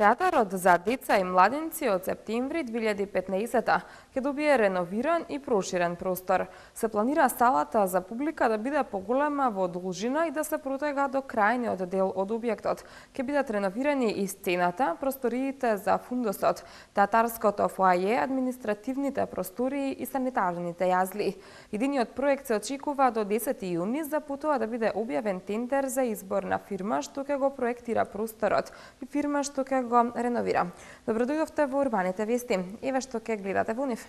Театарот за деца и младенци од септември 2015 ќе добие реновиран и проширен простор. Се планира салата за публика да биде поголема во должина и да се протега до крајниот дел од објектот. Ќе бидат реновирани и сцената, просториите за фундусот, театарското фоаје, административните простории и санитарните јазли. Единиот проект се очекува до 10 јуни, за потоа да биде објавен тендер за избор на фирма што ќе го проектира просторот и фирма што ќе го реновира. Добро дојдовте во Урбаните вести. Еве што ќе гледате во нив.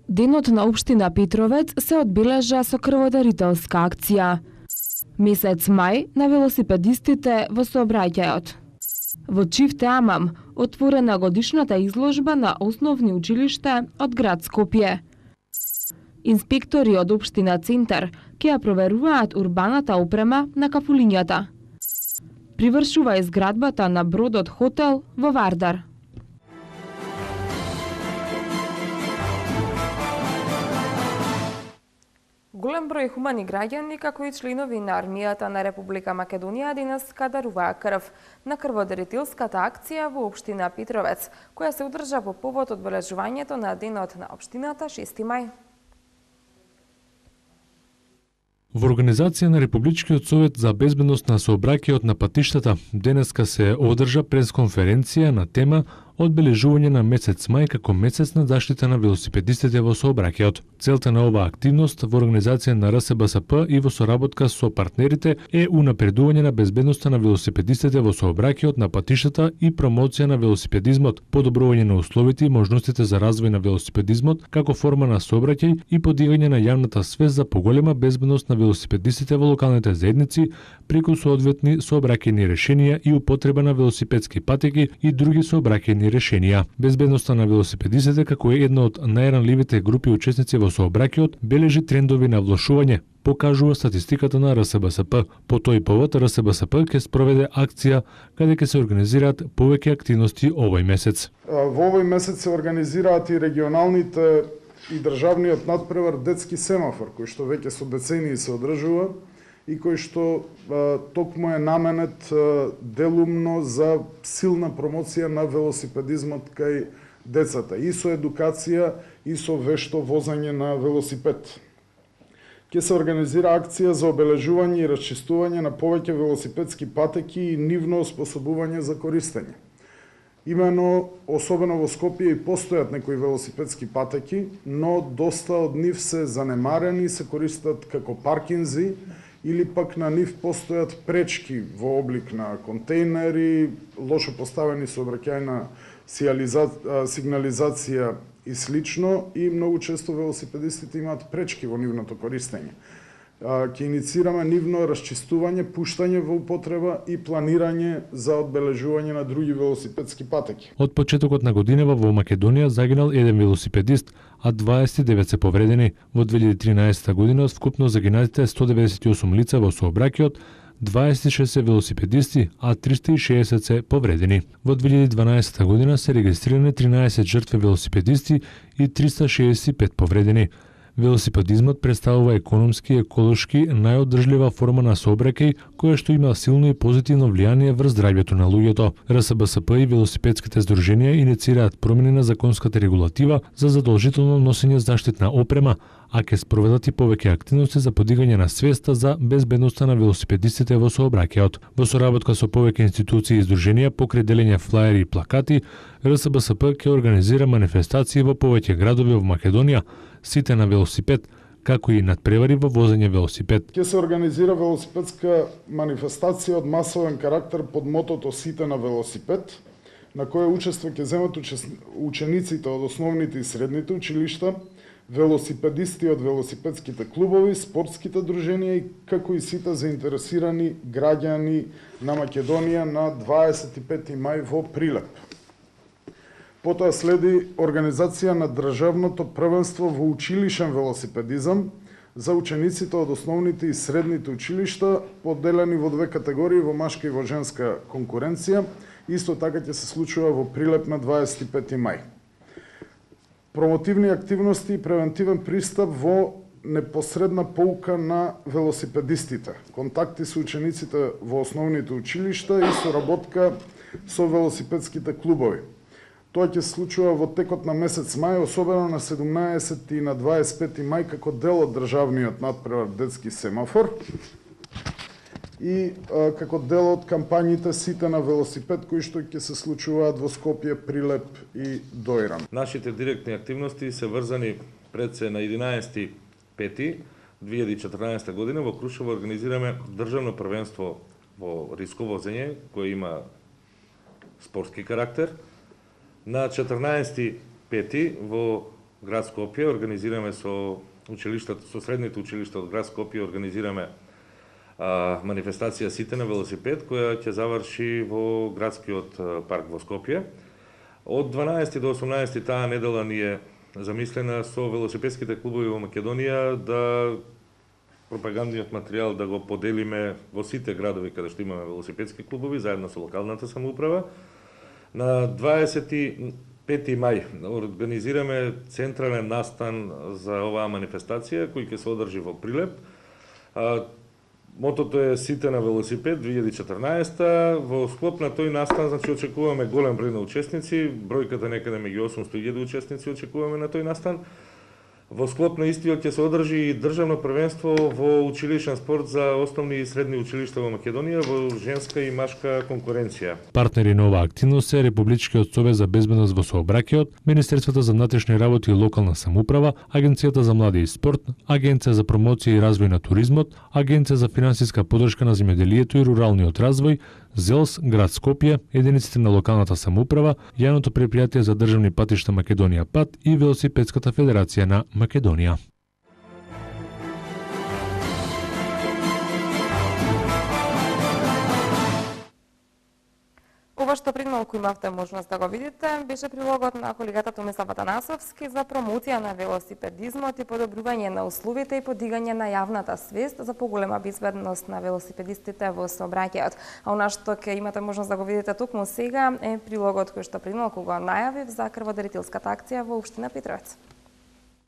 Денот на општина Петровец се одбележа со крводарителска акција. Месец мај на велосипедистите во сообраќајот. Во Чифте Амам отворена годишната изложба на основни училишта од град Скопје. Инспектори од општина Центар ќе ја проверуваат урбаната опрема на кафулињата. Привршува изградбата на бродот хотел во Вардар. Голем број хумани граѓани, како и членови на армијата на Република Македонија, денес даруваа крв на крводарителската акција во општина Петровец, која се одржа по повод одбележувањето на денот на општината 6 мај. Во организација на Републичкиот совет за безбедност на сообраќајот на патиштата денеска се одржа пресконференција на тема одбележување на месец мај како месец на заштита на велосипедистите во сообраќајот. Целта на оваа активност во организација на РСБСП и во соработка со партнерите е унапредување на безбедноста на велосипедистите во сообраќајот на патиштата и промоција на велосипедизмот, подобрување на условите и можностите за развој на велосипедизмот како форма на сообраќај и подигање на јавната свест за поголема безбедност на велосипедистите во локалните заедници преку соодветни сообраќајни решенија и употреба на велосипедски патеки и други сообраќајни решенија. Безбедноста на велосипедистите како една од најранливите групи учесници во сообраќајот бележи трендови на влошување, покажува статистиката на РСБСП. По тој повод РСБСП ќе спроведе акција каде ќе се организираат повеќе активности овој месец. Во овој месец се организираат и регионалните и државниот надпревар детски семафор, кој што веќе со децении се одржува и кој што токму е наменет делумно за силна промоција на велосипедизмот кај децата, и со едукација, и со вешто возење на велосипед. Ќе се организира акција за обележување и расчистување на повеќе велосипедски патеки и нивно оспособување за користење. Имено, особено во Скопје, и постојат некои велосипедски патеки, но доста од нив се занемарени и се користат како паркинзи, или пак на нив постојат пречки во облик на контейнери, лошо поставени сообраќајна сигнализација и слично, и многу често велосипедистите имаат пречки во нивното користење. Ќе иницираме нивно расчистување, пуштање во употреба и планирање за одбележување на други велосипедски патеки. Од почетокот на годинава во Македонија загинал еден велосипедист, а 29 се повредени. Во 2013 година од вкупно загинатите 198 лица во сообраќајот, 26 се велосипедисти, а 360 се повредени. Во 2012 година се регистрирани 13 жртви велосипедисти и 365 повредени. Велосипедизмот представува економски и еколошки најодржлива форма на сообраќај која што има силно и позитивно влијание врз здравјето на луѓето. РСБСП и велосипедските здруженија иницираат промени на законската регулатива за задолжително носење заштитна опрема, а ќе спроведат и повеќе активности за подигање на свеста за безбедноста на велосипедистите во сообраќајот. Во соработка со повеќе институции и здруженија покрај делење флаери и плакати, РСБСП ќе организира манифестации во повеќе градови во Македонија, сите на велосипед, како и надпревари во возење велосипед. Ќе се организира велосипедска манифестација од масовен карактер под мотото Сите на велосипед, на која учество ќе земат учениците од основните и средните училишта, велосипедисти од велосипедските клубови, спортските друженија и како и сите заинтересирани граѓани на Македонија на 25 мај во Прилеп. Потоа следи организација на државното првенство во училишен велосипедизам за учениците од основните и средните училишта, поделени во две категории, во машка и во женска конкуренција. Исто така ќе се случува во Прилеп на 25 мај. Промотивни активности и превентивен пристап во непосредна поука на велосипедистите, контакти со учениците во основните училишта и соработка со велосипедските клубови. Тоа ќе се случува во текот на месец мај, особено на 17 и на 25 мај, како дел од државниот натпревар детски семафор и како дел од кампањите Сите на велосипед, кои што ќе се случуваат во Скопје, Прилеп и Доиран. Нашите директни активности се врзани пред се на 11.5.2014 година во Крушево организираме државно првенство во рисково возење, кој има спортски карактер. На 14.5 во град Скопје организираме со училиштата, со средните училишта од град Скопје организираме манифестација Сите на велосипед, која ќе заврши во градскиот парк во Скопје. Од 12 до 18 таа недела ни е замислена со велосипедските клубови во Македонија да пропагандниот материјал да го поделиме во сите градови каде што имаме велосипедски клубови заедно со локалната самоуправа. На 25 мај организираме централен настан за оваа манифестација кој ќе се одржи во Прилеп. Мотото е Сите на велосипед 2014. Во склоп на тој настан, значи очекуваме голем број на учесници, бројката некаде меѓу 800.000 учесници очекуваме на тој настан. Во склоп на истиот ќе се одржи и државно првенство во училишен спорт за основни и средни училишта во Македонија во женска и машка конкуренција. Партнери на оваа активност се Републичкиот совет за безбедност во сообраќајот, Министерството за внатрешни работи и локална самоуправа, Агенцијата за млади и спорт, Агенција за промоција и развој на туризмот, Агенција за финансиска поддршка на земјоделието и руралниот развој, ЗЕЛС, град Скопје, единиците на локалната самоуправа, Јавното претпријатие за државни патишта Македонија ПАТ и Велосипедската федерација на Македонија. Ова што пред малку имавте можност да го видите, беше прилогот на колегата Томислав Атанасовски за промоција на велосипедизмот и подобрување на условите и подигање на јавната свест за поголема безбедност на велосипедистите во сообраќајот. А она што ќе имате можност да го видите токму сега е прилогот кој што пред малку го најавив за крводарителската акција во општина Петровец.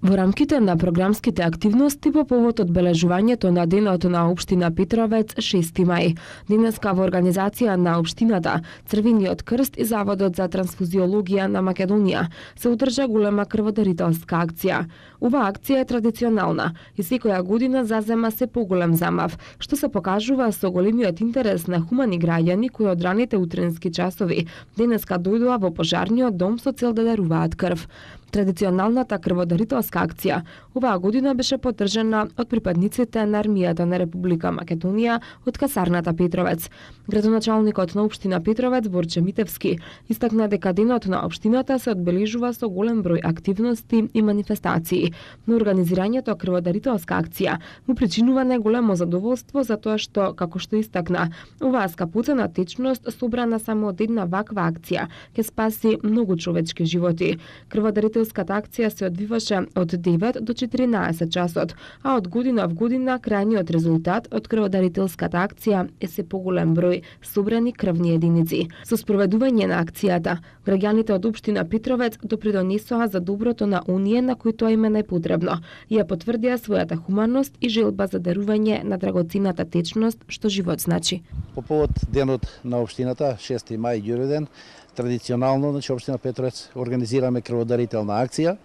Во рамките на програмските активности по повод одбележувањето на денот на општина Петровец 6 мај, денеска во организација на општината, Црвениот крст и Заводот за трансфузиологија на Македонија се одржа голема крводарителска акција. Оваа акција е традиционална и секоја година зазема се поголем замав, што се покажува со големиот интерес на хумани граѓани кои од раните утренски часови денеска дојдоа во пожарниот дом со цел да даруваат крв. Традиционалната крводарителска акција оваа година беше поддржана од припадниците на армијата на Република Македонија од касарната Петровец. Градоначалникот на општина Петровец Борче Митевски истакна дека денот на општината се одбележува со голем број активности и манифестации, но организирањето крводарителска акција му причинува најголемо задоволство затоа што, како што истакна, оваа скапоцена течност собрана само од една ваква акција ќе спаси многу човечки животи. Крводарителската акција се одвиваше од 9 до 14 часот, а од година в година крајниот резултат од крводарителската акција е се поголем број собрани крвни единици. Со спроведување на акцијата, граѓаните од општина Петровец допридонесоа за доброто на оние на кои тоа им е најпотребно и ја потврдија својата хуманност и желба за дарување на драгоценната течност што живот значи. По повод денот на општината 6 мај Ѓуриден, традиционално, значи општина Петровец организираме крводарителна акција.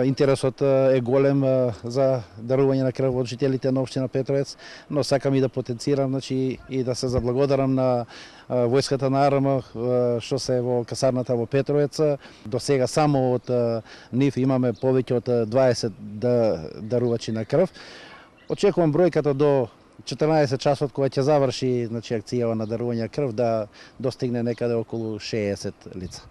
Интересот е голем за дарување на крв од жителите на општина Петровец, но сакам и да потенцирам, значи и да се заблагодарам на војската на АРМ што се во касарната во Петровец. До сега само од нив имаме повеќе од 20 дарувачи на крв. Очекувам бројката до 14 часот кога ќе заврши, значи, акцијава на дарување крв да достигне некаде околу 60 лица.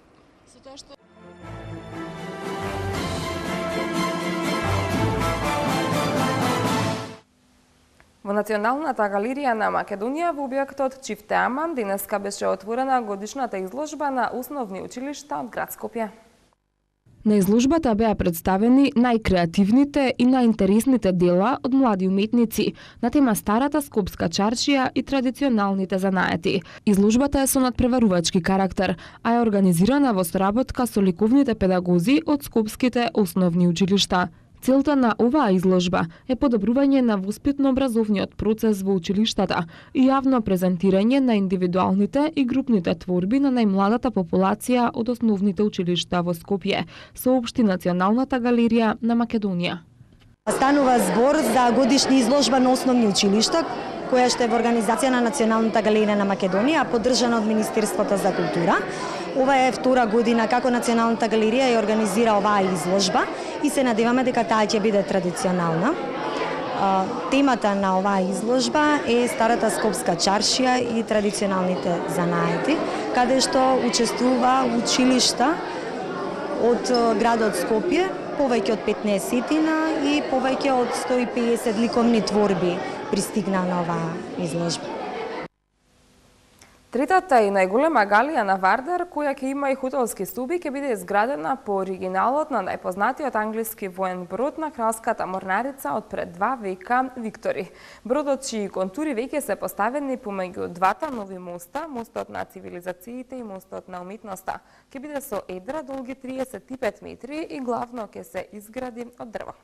Во Националната галерија на Македонија во објектот Чифте Аман денеска беше отворена годишната изложба на основни училишта од град Скопје. На изложбата беа представени најкреативните и најинтересните дела од млади уметници на тема старата скопска чаршија и традиционалните занаети. Изложбата е со надпреварувачки карактер, а е организирана во соработка со ликовните педагози од скопските основни училишта. Целта на оваа изложба е подобрување на воспитно-образовниот процес во училиштата и јавно презентирање на индивидуалните и групните творби на најмладата популација од основните училишта во Скопје, соопшти Националната галерија на Македонија. Станува збор за годишна изложба на основни училишта, која што е во организација на Националната галерија на Македонија, поддржана од Министерството за култура. Ова е втора година како Националната галерија ја организира оваа изложба и се надеваме дека таа ќе биде традиционална. Темата на оваа изложба е старата скопска чаршија и традиционалните занаети, каде што учествува училишта од градот Скопје, повеќе од 15-тина и повеќе од 150 ликовни творби пристигна на оваа изложба. Третата и најголема галија на Вардар, која ќе има и хотелски стуби, ќе биде изградена по оригиналот на најпознатиот англиски воен брод на кралската морнарица од пред 2 века Виктори. Бродот чии контури веќе се поставени помеѓу двата нови моста, мостот на цивилизациите и мостот на уметноста. Ќе биде со едра долги 35 метри и главно ќе се изгради од дрво.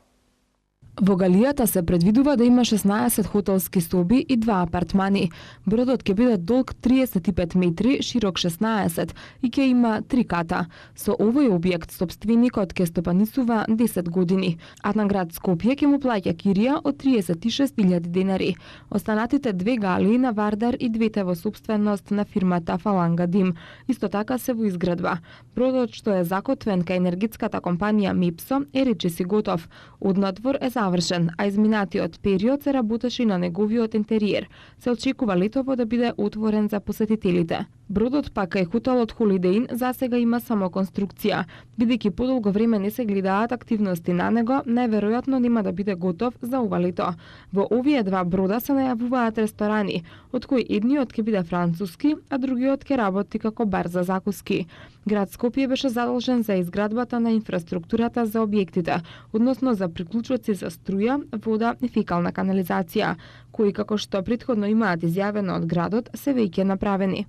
Во галијата се предвидува да има 16 хотелски соби и 2 апартмани. Бродот ќе биде долг 35 метри, широк 16 и ќе има 3 ката. Со овој објект сопственикот ќе стопанисува 10 години, а на град Скопје ќе му плаќа кирија од 36.000 денари. Останатите 2 галии на Вардар и двете во сопственост на фирмата Фаланга Дим исто така се во изградба. Бродот што е закотвен кај енергетската компанија Мипсо е речиси готов. Однадвор е завршен, а изминатиот период се работеше на неговиот интериер. Се очекува летово да биде отворен за посетителите. Бродот пак кај хотелот Holiday Inn засега има само конструкција. Бидејќи подолго време не се гледаат активности на него, најверојатно нема да биде готов за ова лето. Во овие 2 брода се најавуваат ресторани, од кои едниот ќе биде француски, а другиот ќе работи како бар за закуски. Град Скопје беше задолжен за изградбата на инфраструктурата за објектите, односно за приклучоци за струја, вода и фекална канализација, кои како што претходно имаат изјавено од градот, се веќе направени.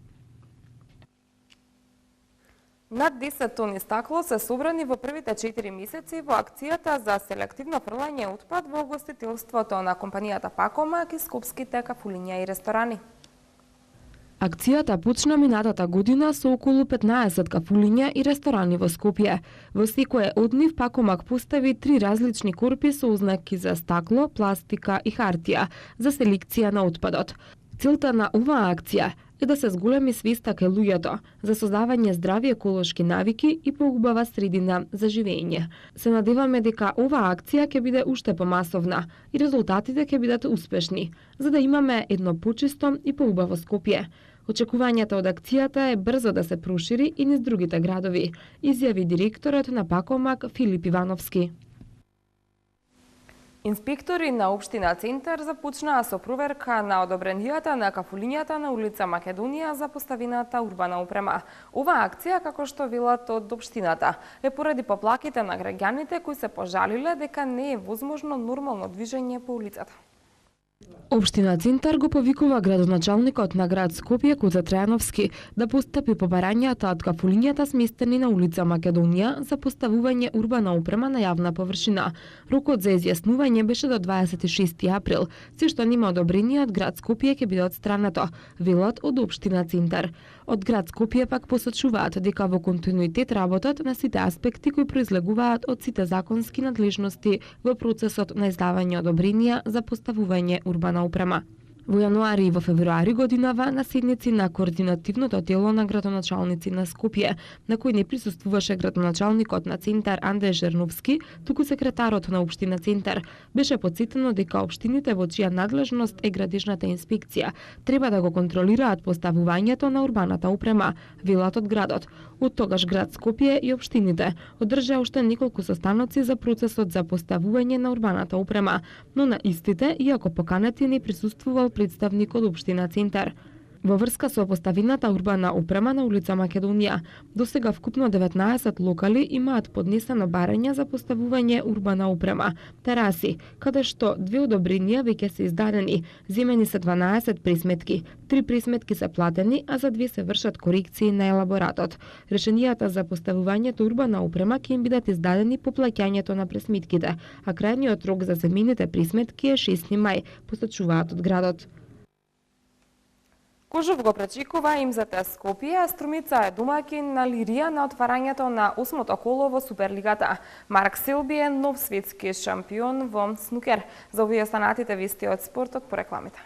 Над 10 тони стакло се собрани во првите 4 месеци во акцијата за селективно фрлање отпад во угостителството на компанијата Пакомак и скопските кафулиња и ресторани. Акцијата почна минатата година со околу 15 кафулиња и ресторани во Скопје. Во секое од нив Пакомак постави 3 различни корпи со ознаки за стакло, пластика и хартија за селекција на отпадот. Целта на оваа акција е да се зголеми свеста кај луѓето за создавање здрави еколошки навики и поубава средина за живење. Се надеваме дека оваа акција ќе биде уште помасовна и резултатите ќе бидат успешни, за да имаме едно почисто и поубаво Скопје. Очекувањето од акцијата е брзо да се прошири и низ другите градови, изјави директорот на Пакомак Филип Ивановски. Инспектори на Општина Центар започнаа со проверка на одобренијата на кафулињата на улица Македонија за поставената урбана опрема. Оваа акција, како што велат од Општината, е поради поплаките на граѓаните кои се пожалиле дека не е возможно нормално движење по улицата. Општина Центар го повикува градоначалникот на град Скопје Куза Трајановски да постапи по барањата од кафулињата сместени на улица Македонија за поставување урбана опрема на јавна површина. Рокот за изјаснување беше до 26 април, се што нема одобрение од град Скопје ќе биде отстрането, велат од Општина Центар. Од град Скопје пак посочуваат дека во континуитет работат на сите аспекти кои произлегуваат од сите законски надлежности во процесот на издавање одобренија за поставување урбана опрема. Во јануари и во февруари годинава на седници на координативното тело на градоначалници на Скопје, на кој не присуствуваше градоначалникот на Центар Андреј Жерновски, туку секретарот на Општина Центар, беше потсетено дека општините во чија надлежност е градежната инспекција треба да го контролираат поставувањето на урбаната опрема, велат од градот. Од тогаш град Скопје и општините одржаа уште неколку состаноци за процесот за поставување на урбаната опрема, но на истите, иако поканети, не присуствувал представник од Општина Центар. Во врска со поставената урбана опрема на улица Македонија, досега вкупно 19 локали имаат поднесено барање за поставување урбана опрема, тераси, каде што 2 одобренија веќе се издадени, земени се 12 присметки, 3 присметки се платени, а за 2 се вршат корекции на елаборатот. Решенијата за поставувањето урбана опрема ќе им бидат издадени по плаќањето на пресметките, а крајниот рок за замените присметки е 6 мај, посочуваат од градот. Кожув го пречекува ИМЗТ Скопје, Струмица е домаќин на Лирија на отварањето на 8-то коло во Суперлигата. Марк Селби е нов светски шампион во снукер. За овие останатите вести од спортот по рекламите.